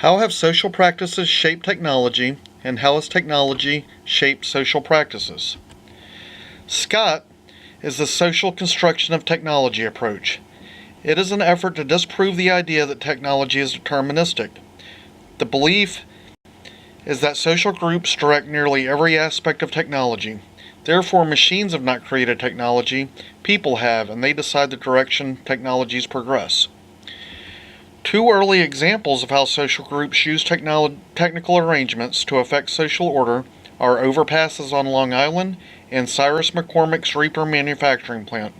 How have social practices shaped technology, and how has technology shaped social practices? Scott is the social construction of technology approach. It is an effort to disprove the idea that technology is deterministic. The belief is that social groups direct nearly every aspect of technology. Therefore, machines have not created technology, people have, and they decide the direction technologies progress. Two early examples of how social groups use technical arrangements to affect social order are overpasses on Long Island and Cyrus McCormick's Reaper manufacturing plant.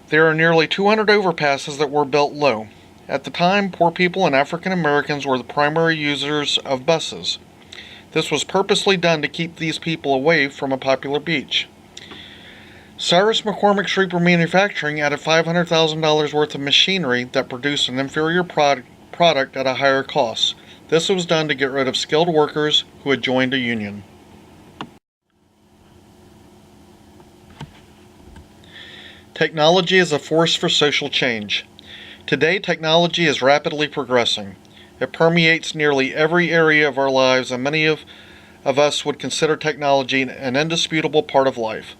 There are nearly 200 overpasses that were built low. At the time, poor people and African Americans were the primary users of buses. This was purposely done to keep these people away from a popular beach. Cyrus McCormick's Reaper Manufacturing added $500,000 worth of machinery that produced an inferior product at a higher cost. This was done to get rid of skilled workers who had joined a union. Technology is a force for social change. Today, technology is rapidly progressing. It permeates nearly every area of our lives, and many of us would consider technology an indisputable part of life.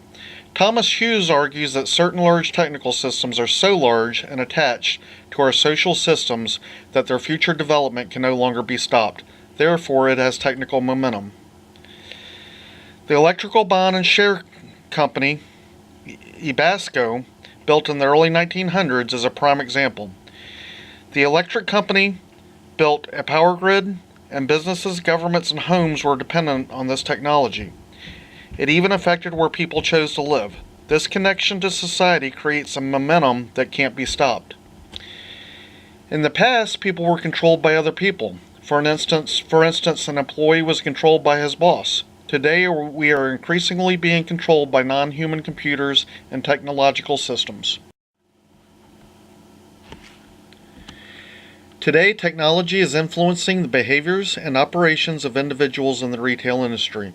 Thomas Hughes argues that certain large technical systems are so large and attached to our social systems that their future development can no longer be stopped. Therefore, it has technical momentum. The electrical bond and share company, Ebasco, built in the early 1900s, is a prime example. The electric company built a power grid, and businesses, governments, and homes were dependent on this technology. It even affected where people chose to live. This connection to society creates a momentum that can't be stopped. In the past, people were controlled by other people. For instance, an employee was controlled by his boss. Today, we are increasingly being controlled by non-human computers and technological systems. Today, technology is influencing the behaviors and operations of individuals in the retail industry.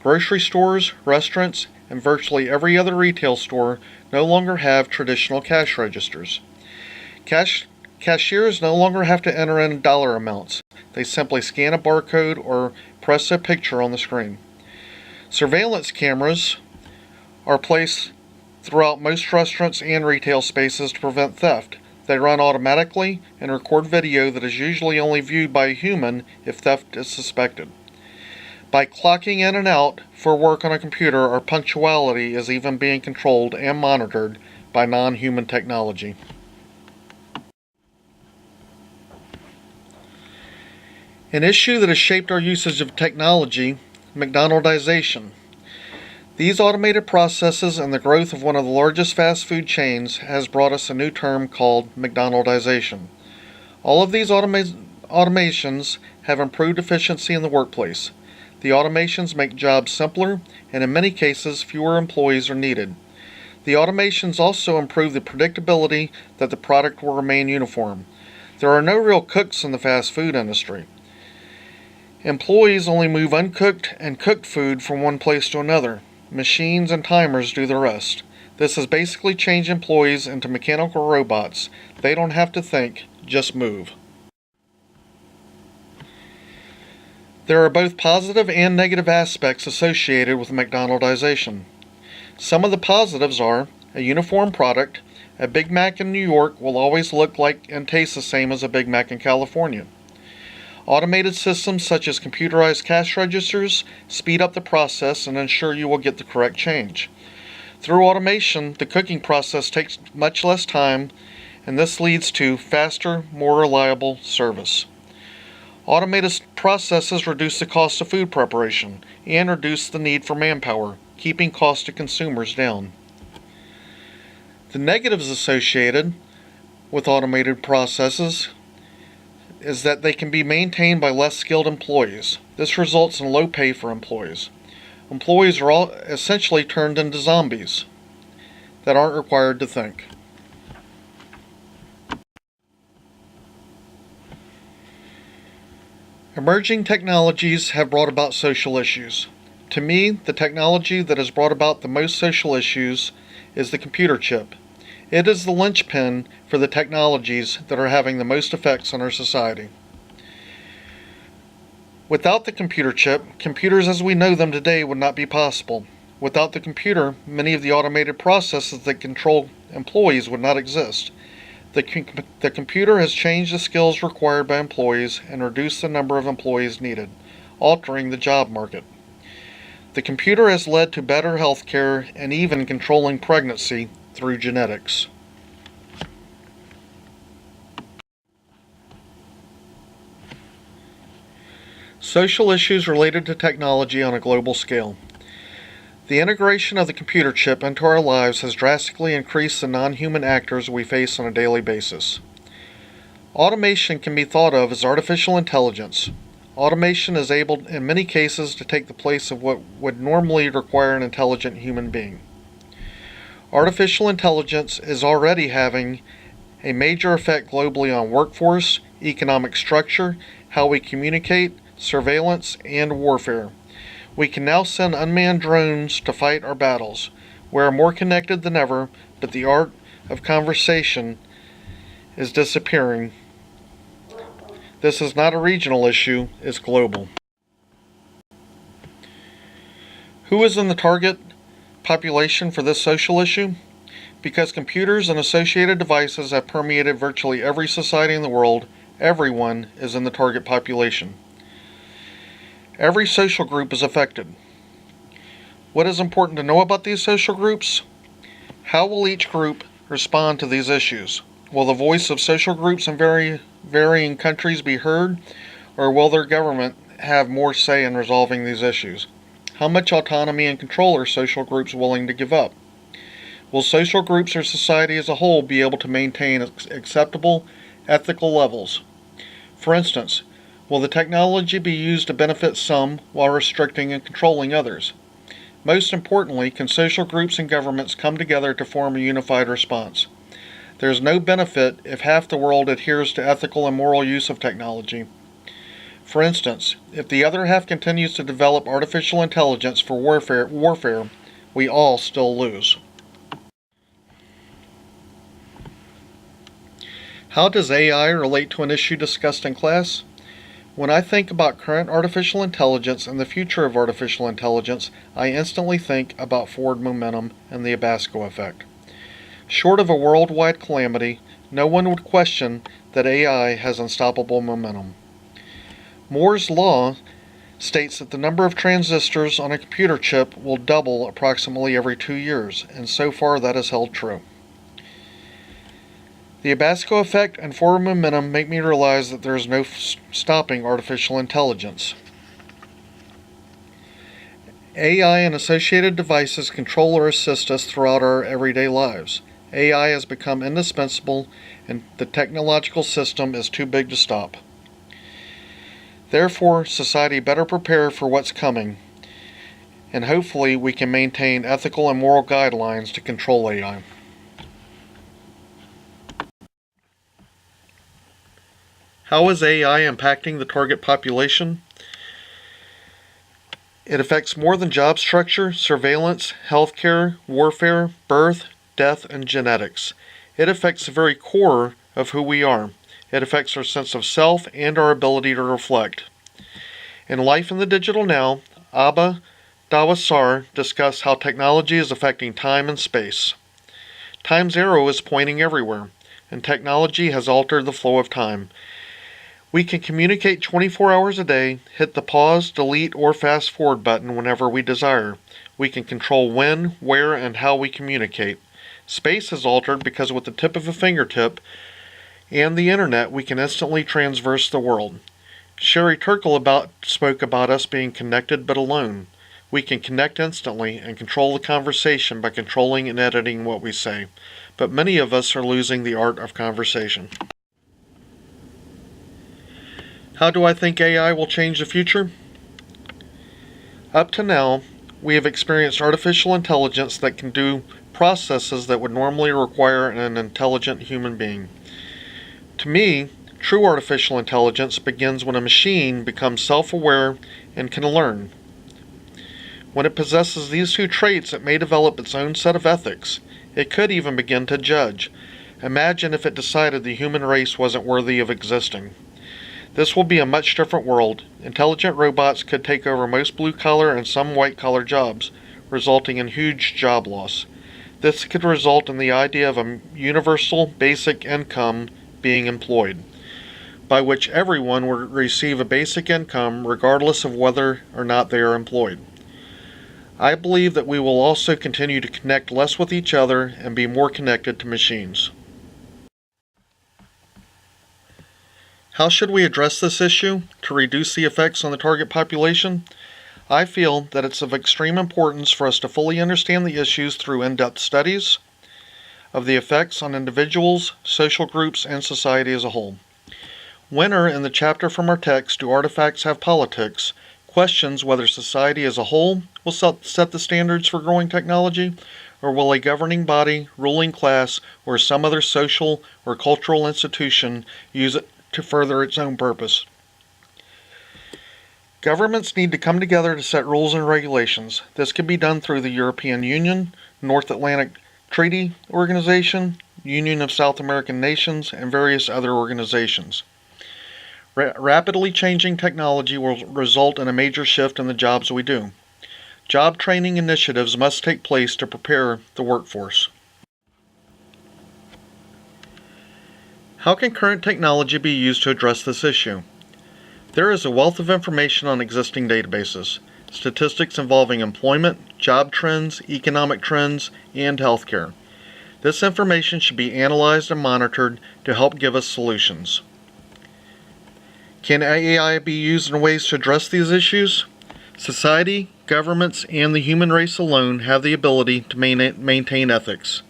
Grocery stores, restaurants, and virtually every other retail store no longer have traditional cash registers. Cashiers no longer have to enter in dollar amounts. They simply scan a barcode or press a picture on the screen. Surveillance cameras are placed throughout most restaurants and retail spaces to prevent theft. They run automatically and record video that is usually only viewed by a human if theft is suspected. By clocking in and out for work on a computer, our punctuality is even being controlled and monitored by non-human technology. An issue that has shaped our usage of technology, McDonaldization. These automated processes and the growth of one of the largest fast food chains has brought us a new term called McDonaldization. All of these automations have improved efficiency in the workplace. The automations make jobs simpler, and in many cases, fewer employees are needed. The automations also improve the predictability that the product will remain uniform. There are no real cooks in the fast food industry. Employees only move uncooked and cooked food from one place to another. Machines and timers do the rest. This has basically changed employees into mechanical robots. They don't have to think, just move. There are both positive and negative aspects associated with McDonaldization. Some of the positives are a uniform product. A Big Mac in New York will always look like and taste the same as a Big Mac in California. Automated systems such as computerized cash registers speed up the process and ensure you will get the correct change. Through automation, the cooking process takes much less time, and this leads to faster, more reliable service. Automated processes reduce the cost of food preparation and reduce the need for manpower, keeping costs to consumers down. The negatives associated with automated processes is that they can be maintained by less skilled employees. This results in low pay for employees. Employees are all essentially turned into zombies that aren't required to think. Emerging technologies have brought about social issues. To me, the technology that has brought about the most social issues is the computer chip. It is the linchpin for the technologies that are having the most effects on our society. Without the computer chip, computers as we know them today would not be possible. Without the computer, many of the automated processes that control employees would not exist. The computer has changed the skills required by employees and reduced the number of employees needed, altering the job market. The computer has led to better health care and even controlling pregnancy through genetics. Social issues related to technology on a global scale. The integration of the computer chip into our lives has drastically increased the non-human actors we face on a daily basis. Automation can be thought of as artificial intelligence. Automation is able, in many cases, to take the place of what would normally require an intelligent human being. Artificial intelligence is already having a major effect globally on workforce, economic structure, how we communicate, surveillance, and warfare. We can now send unmanned drones to fight our battles. We are more connected than ever, but the art of conversation is disappearing. This is not a regional issue, it's global. Who is in the target population for this social issue? Because computers and associated devices have permeated virtually every society in the world, everyone is in the target population. Every social group is affected. What is important to know about these social groups? How will each group respond to these issues? Will the voice of social groups in varying countries be heard, or will their government have more say in resolving these issues? How much autonomy and control are social groups willing to give up? Will social groups or society as a whole be able to maintain acceptable ethical levels? For instance, will the technology be used to benefit some while restricting and controlling others? Most importantly, can social groups and governments come together to form a unified response? There is no benefit if half the world adheres to ethical and moral use of technology. For instance, if the other half continues to develop artificial intelligence for warfare, we all still lose. How does AI relate to an issue discussed in class? When I think about current artificial intelligence and the future of artificial intelligence, I instantly think about forward momentum and the Abasco effect. Short of a worldwide calamity, no one would question that AI has unstoppable momentum. Moore's law states that the number of transistors on a computer chip will double approximately every 2 years, and so far that has held true. The Abasco effect and forward momentum make me realize that there is no stopping artificial intelligence. AI and associated devices control or assist us throughout our everyday lives. AI has become indispensable, and the technological system is too big to stop. Therefore, society better prepare for what's coming, and hopefully we can maintain ethical and moral guidelines to control AI. How is AI impacting the target population? It affects more than job structure, surveillance, healthcare, warfare, birth, death, and genetics. It affects the very core of who we are. It affects our sense of self and our ability to reflect. In Life in the Digital Now, Abba Dawasar discussed how technology is affecting time and space. Time's arrow is pointing everywhere, and technology has altered the flow of time. We can communicate 24 hours a day, hit the pause, delete, or fast forward button whenever we desire. We can control when, where, and how we communicate. Space is altered because with the tip of a fingertip and the internet, we can instantly traverse the world. Sherry Turkle spoke about us being connected but alone. We can connect instantly and control the conversation by controlling and editing what we say. But many of us are losing the art of conversation. How do I think AI will change the future? Up to now, we have experienced artificial intelligence that can do processes that would normally require an intelligent human being. To me, true artificial intelligence begins when a machine becomes self-aware and can learn. When it possesses these two traits, it may develop its own set of ethics. It could even begin to judge. Imagine if it decided the human race wasn't worthy of existing. This will be a much different world. Intelligent robots could take over most blue-collar and some white-collar jobs, resulting in huge job loss. This could result in the idea of a universal basic income being employed, by which everyone will receive a basic income regardless of whether or not they are employed. I believe that we will also continue to connect less with each other and be more connected to machines. How should we address this issue to reduce the effects on the target population? I feel that it's of extreme importance for us to fully understand the issues through in-depth studies of the effects on individuals, social groups, and society as a whole. Winner in the chapter from our text, Do Artifacts Have Politics?, questions whether society as a whole will set the standards for growing technology, or will a governing body, ruling class, or some other social or cultural institution use it to further its own purpose. Governments need to come together to set rules and regulations. This can be done through the European Union, North Atlantic Treaty Organization, Union of South American Nations, and various other organizations. Rapidly changing technology will result in a major shift in the jobs we do. Job training initiatives must take place to prepare the workforce. How can current technology be used to address this issue? There is a wealth of information on existing databases, statistics involving employment, job trends, economic trends, and healthcare. This information should be analyzed and monitored to help give us solutions. Can AI be used in ways to address these issues? Society, governments, and the human race alone have the ability to maintain ethics,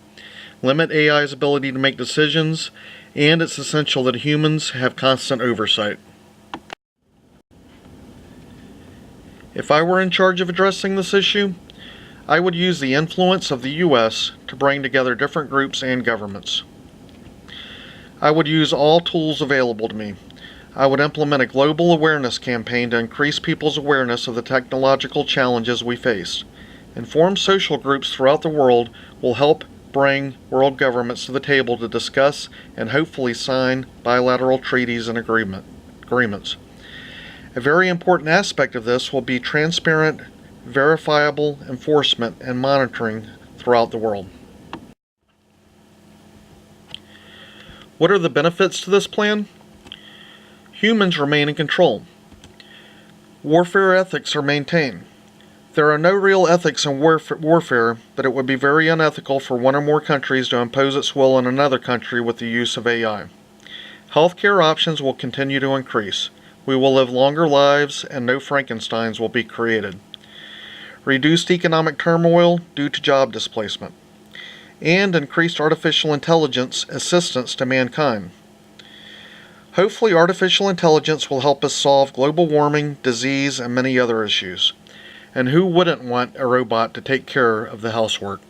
limit AI's ability to make decisions, and it's essential that humans have constant oversight. If I were in charge of addressing this issue, I would use the influence of the U.S. to bring together different groups and governments. I would use all tools available to me. I would implement a global awareness campaign to increase people's awareness of the technological challenges we face. Informed social groups throughout the world will help bring world governments to the table to discuss and hopefully sign bilateral treaties and agreements. A very important aspect of this will be transparent, verifiable enforcement and monitoring throughout the world. What are the benefits to this plan? Humans remain in control. Warfare ethics are maintained. There are no real ethics in warfare, but it would be very unethical for one or more countries to impose its will on another country with the use of AI. Healthcare options will continue to increase. We will live longer lives and no Frankensteins will be created. Reduced economic turmoil due to job displacement. And increased artificial intelligence assistance to mankind. Hopefully, artificial intelligence will help us solve global warming, disease, and many other issues. And who wouldn't want a robot to take care of the housework?